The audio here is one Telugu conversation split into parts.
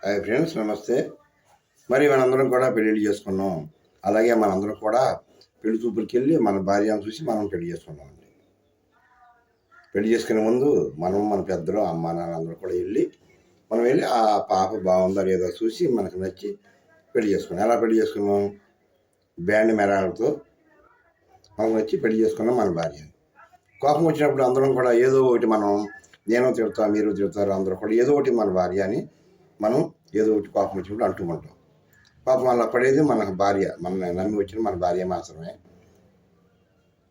హాయ్ ఫ్రెండ్స్, నమస్తే. మరి మనందరం కూడా పెళ్ళిళ్ళు చేసుకున్నాం. అలాగే మనందరం కూడా పెళ్లి చూపులకి వెళ్ళి మన భార్యను చూసి మనం పెళ్లి చేసుకున్నామండి. పెళ్లి చేసుకునే ముందు మనం మన పెద్దలు అమ్మ నాన్న అందరూ కూడా మనం వెళ్ళి ఆ పాప బాగుందా లేదా చూసి మనకు నచ్చి పెళ్లి చేసుకున్నాం. ఎలా పెళ్లి చేసుకున్నాం? బ్యాండ్ మెరాలతో మనకు నచ్చి పెళ్లి చేసుకున్నాం మన భార్యని. కోపం వచ్చినప్పుడు అందరం కూడా ఏదో ఒకటి నేను తిడతా, మీరు తిడతారు, అందరూ కూడా ఏదో ఒకటి మన భార్య అని మనం ఏదో ఒకటి కోపం వచ్చినప్పుడు అంటూ ఉంటాం. పాపం అలా పడేది మన భార్య, మన నమ్మి వచ్చిన మన భార్య మాత్రమే.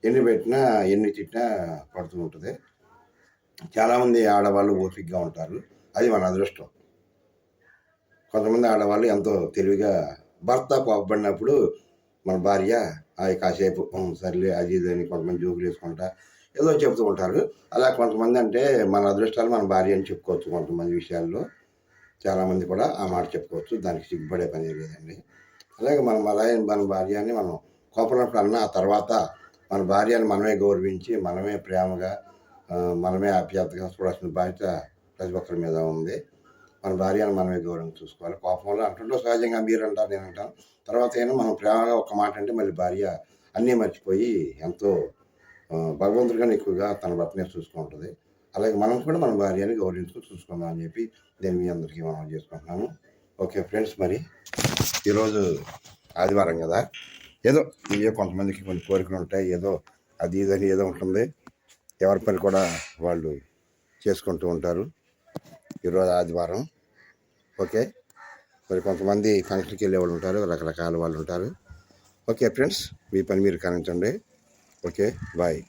ఎన్ని పెట్టినా ఎన్ని తిట్టినా పడుతూ ఉంటుంది. చాలామంది ఆడవాళ్ళు ఓపికగా ఉంటారు, అది మన అదృష్టం. కొంతమంది ఆడవాళ్ళు ఎంతో తెలివిగా భర్త కోపపడినప్పుడు మన భార్య కాసేపు సర్లే అది ఇది అని కొంతమంది జోకులు వేసుకుంటా ఏదో చెప్తూ ఉంటారు. అలా కొంతమంది అంటే మన అదృష్టాలు మన భార్య అని చెప్పుకోవచ్చు. కొంతమంది విషయాల్లో చాలామంది కూడా ఆ మాట చెప్పుకోవచ్చు, దానికి సిగ్గుపడే పని లేదండి. అలాగే మన భార్యని మనం కోపడినప్పుడు అన్న ఆ తర్వాత మన భార్యని మనమే గౌరవించి మనమే ప్రేమగా మనమే ఆప్యాయతగా చూడాల్సిన బాధ్యత ప్రతి ఒక్కరి మీద ఉంది. మన భార్యను మనమే గౌరవం చూసుకోవాలి. కోపంలో అంటుంటూ సహజంగా మీరు అంటారు, నేను అంటాను. తర్వాత అయినా మనం ప్రేమగా ఒక మాట అంటే మళ్ళీ భార్య అన్నీ మర్చిపోయి ఎంతో భగవంతుడి కన్నా ఎక్కువగా తన భర్తనే చూసుకుంటుంది. అలాగే మనం కూడా మన భార్యని గౌరవించుకొని చూసుకుందాం అని చెప్పి నేను మీ అందరికీ మనం చేసుకుంటున్నాను. ఓకే ఫ్రెండ్స్, మరి ఈరోజు ఆదివారం కదా, ఏదో కొంతమందికి కొన్ని కోరికలు ఉంటాయి, ఏదో అది ఇదని ఏదో ఉంటుంది. ఎవరి పని కూడా వాళ్ళు చేసుకుంటూ ఉంటారు. ఈరోజు ఆదివారం. ఓకే, మరి కొంతమంది ఫంక్షన్కి వెళ్ళే వాళ్ళు ఉంటారు, రకరకాల వాళ్ళు ఉంటారు. ఓకే ఫ్రెండ్స్, మీ పని మీరు కానించండి. Okay, bye.